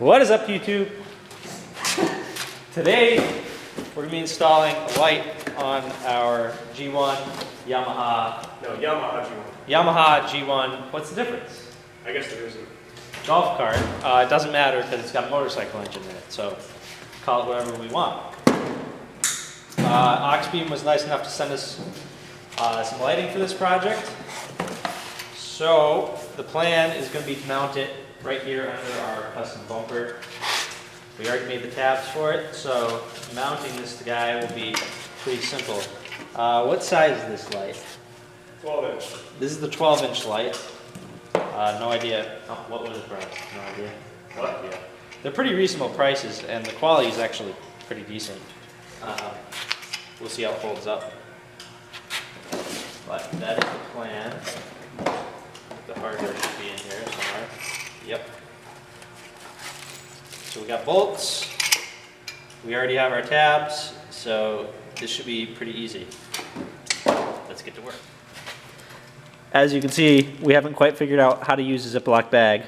What is up, YouTube? Today we're going to be installing a light on our G1 Yamaha. No, Yamaha G1. Yamaha G1. What's the difference? I guess there isn't. Golf cart. It doesn't matter because it's got a motorcycle engine in it, so call it whatever we want. Auxbeam was nice enough to send us some lighting for this project. So the plan is going to be to mount it right here under our custom bumper. We already made the tabs for it, so mounting this guy will be pretty simple. What size is this light? 12-inch. This is the 12-inch light. No idea. Oh, what was the price? No idea. What? Yeah. They're pretty reasonable prices, and the quality is actually pretty decent. We'll see how it holds up. But that is the plan. The hardware should be in here somewhere. Yep. So we got bolts. We already have our tabs, so this should be pretty easy. Let's get to work. As you can see, we haven't quite figured out how to use a Ziploc bag.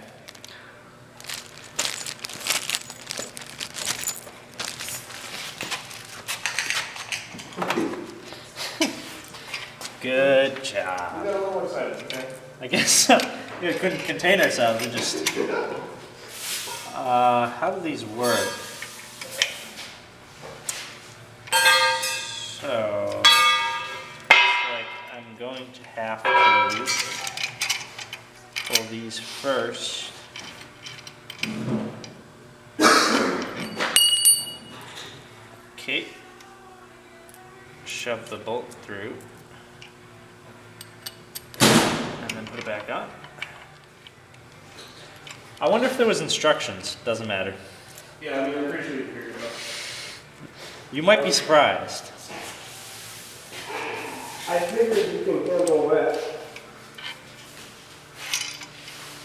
Good job. We got a little more size, okay? I guess so. We couldn't contain ourselves. We just. How do these work? So, looks like I'm going to have to pull these first. Okay. Shove the bolt through. And then put it back on. I wonder if there was instructions. Doesn't matter. Yeah, I mean, I'm pretty sure you figured it out. You might be surprised. I figured you can handle that.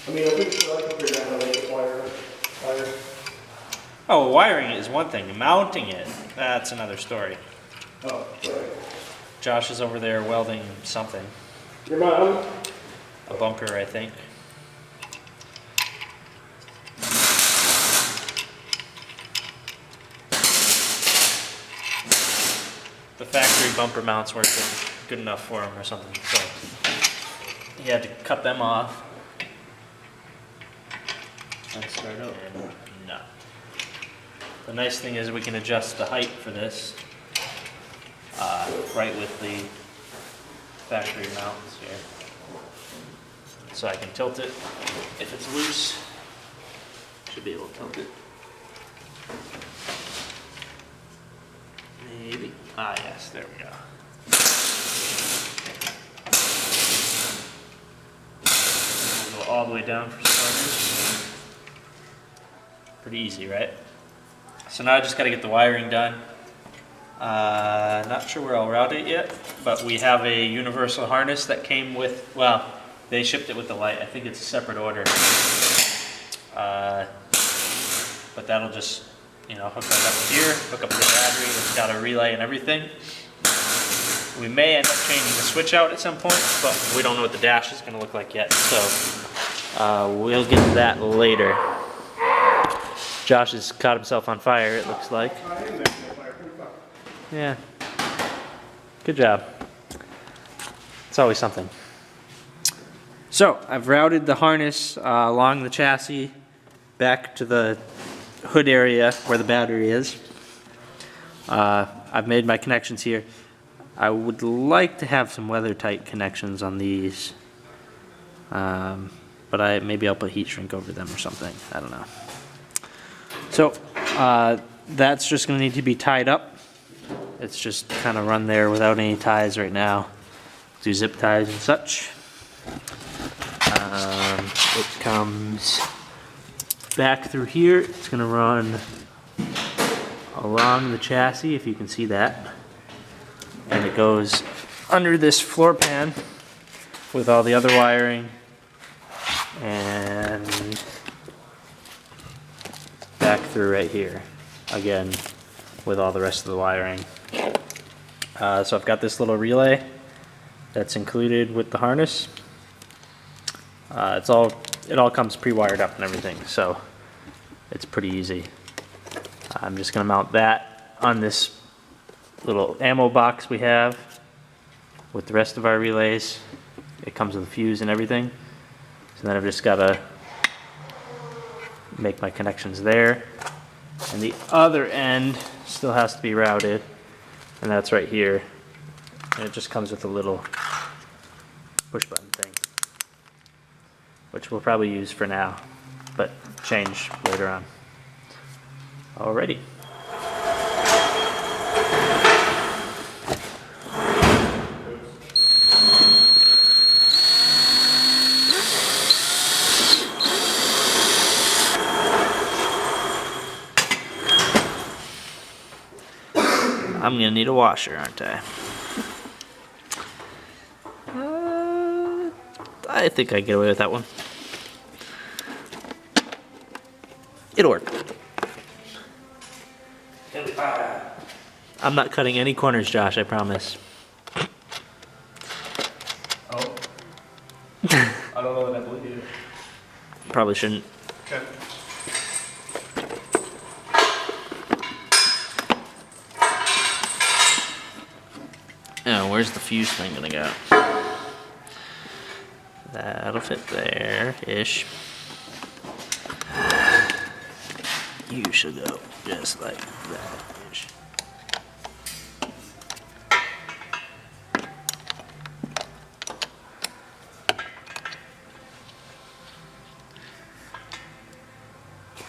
I mean, I think I can figure out how to make it wire. Oh, wiring it is one thing. Mounting it, that's another story. Oh, sorry. Josh is over there welding something. Your mom? A bumper, I think. The factory bumper mounts weren't good enough for him or something, so he had to cut them off and start over. No. The nice thing is we can adjust the height for this right with the factory mounts here. So I can tilt it if it's loose. Should be able to tilt it. Maybe. Ah, yes, there we go. We'll go all the way down for starters. Pretty easy, right? So now I just got to get the wiring done. Not sure where I'll route it yet, but we have a universal harness that came with, well, they shipped it with the light. I think it's a separate order. But that'll just, you know, hook right up here, hook up the battery. It's got a relay and everything. We may end up changing the switch out at some point, but we don't know what the dash is going to look like yet. So we'll get to that later. Josh has caught himself on fire, it looks like. Yeah. Good job. It's always something. So I've routed the harness along the chassis back to the hood area where the battery is. I've made my connections here. I would like to have some weather tight connections on these, but maybe I'll put heat shrink over them or something. I don't know. So that's just going to need to be tied up. It's just kind of run there without any ties right now. Do zip ties and such. It comes back through here. It's going to run along the chassis, if you can see that. And it goes under this floor pan with all the other wiring and back through right here again with all the rest of the wiring. So I've got this little relay that's included with the harness. It all comes pre-wired up and everything, so It's pretty easy. I'm just gonna mount that on this little ammo box we have with the rest of our relays. It comes with a fuse and everything. So then I've just gotta make my connections there. And the other end still has to be routed, and that's right here. And it just comes with a little push button thing, which we'll probably use for now, but change later on. Alrighty. I'm gonna need a washer, aren't I? I think I can get away with that one. It'll work. I'm not cutting any corners, Josh, I promise. Oh. I don't know that I believe you. Probably shouldn't. Okay. Oh, where's the fuse thing gonna go? That'll fit there-ish. You should go just like that-ish.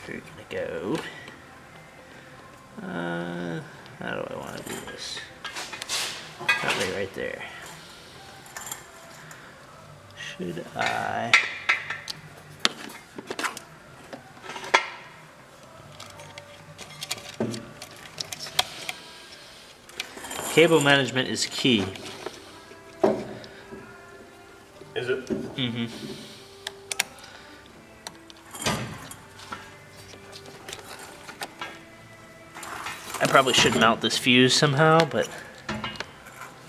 We're gonna go. How do I want to do this? Probably right there. Should I? Cable management is key. Is it? Mm-hmm. I probably should mount this fuse somehow, but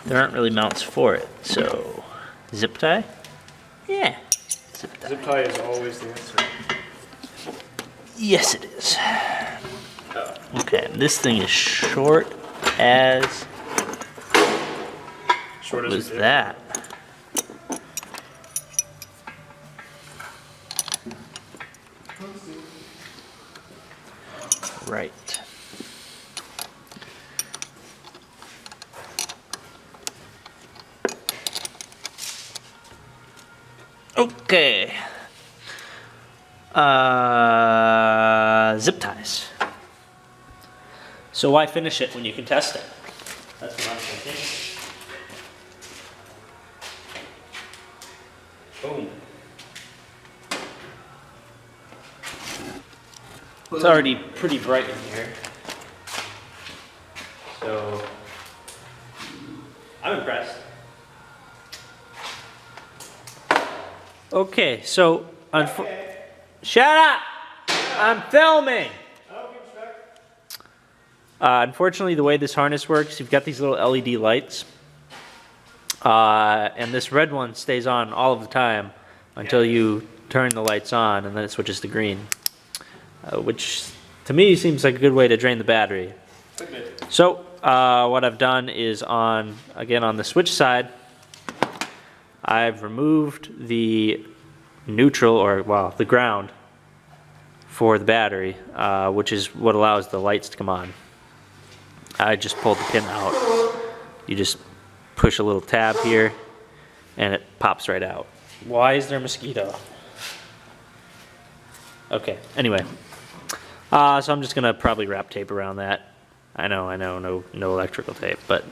there aren't really mounts for it, so zip tie? Yeah, zip tie. Zip tie is always the answer. Yes, it is. Oh. Okay, this thing is short as... Short What as was a that? Right. Okay. Zip ties. So why finish it when you can test it? That's what I'm thinking. Boom. It's already pretty bright in here. So I'm impressed. Okay, so shut up! I'm filming! Unfortunately, the way this harness works, you've got these little LED lights. And this red one stays on all of the time until you turn the lights on, and then it switches to green. Which, to me, seems like a good way to drain the battery. So, what I've done is again on the switch side, I've removed the neutral, or well, the ground for the battery, which is what allows the lights to come on. I just pulled the pin out. You just push a little tab here and it pops right out. Why is there a mosquito? Okay, anyway. So I'm just gonna probably wrap tape around that. I know, no electrical tape, but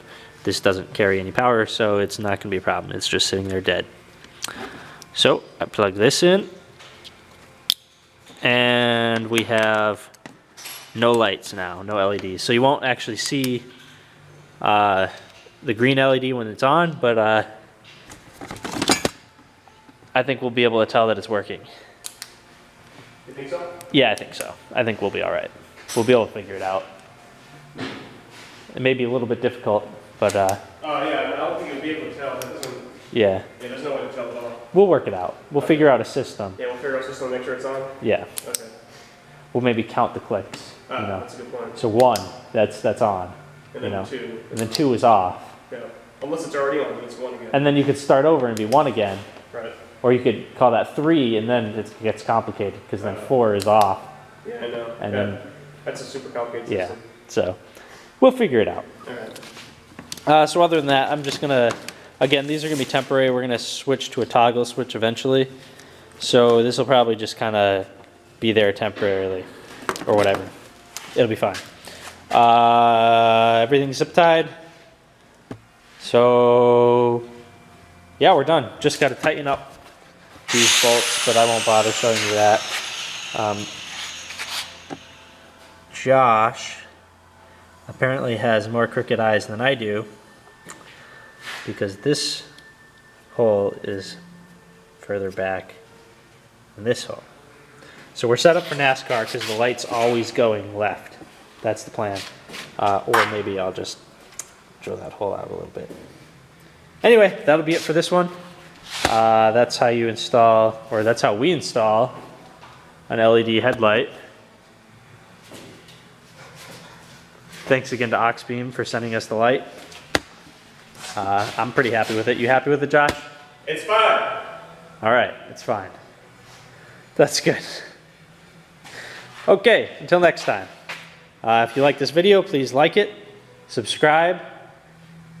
this doesn't carry any power, so it's not gonna be a problem. It's just sitting there dead. So I plug this in, and we have no lights now, no LEDs. So you won't actually see the green LED when it's on, but I think we'll be able to tell that it's working. You think so? Yeah, I think so. I think we'll be all right. We'll be able to figure it out. It may be a little bit difficult, but Oh yeah, I don't think you'll be able to tell. That doesn't. yeah, Yeah, there's no way to tell at all. we'll work it out. We'll figure out a system. Yeah, we'll figure out a system to make sure it's on. Yeah. Okay. we'll maybe count the clicks. You know? That's a good point. So 1, that's on. And you then know? 2. And then 2 is off. Yeah. Unless it's already on, then it's 1 again. And then you could start over and be 1 again. Right. Or you could call that 3, and then it gets complicated because then 4 is off. Yeah, I know. And yeah. then That's a super complicated yeah, system. so we'll figure it out. All right. So other than that, I'm just gonna, again, these are gonna be temporary. We're gonna switch to a toggle switch eventually. So this will probably just kind of be there temporarily or whatever. It'll be fine. Everything's zip tied. So yeah, we're done. Just got to tighten up these bolts, but I won't bother showing you that. Josh apparently has more crooked eyes than I do because this hole is further back than this hole. So we're set up for NASCAR because the light's always going left. That's the plan. Or maybe I'll just drill that hole out a little bit. Anyway, that'll be it for this one. That's how you install, or that's how we install an LED headlight. Thanks again to Auxbeam for sending us the light. I'm pretty happy with it. You happy with it, Josh? It's fine. All right, it's fine. That's good. Okay, until next time. If you like this video, please like it, subscribe,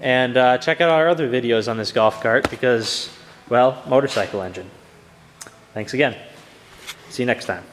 and check out our other videos on this golf cart because, well, motorcycle engine. Thanks again. See you next time.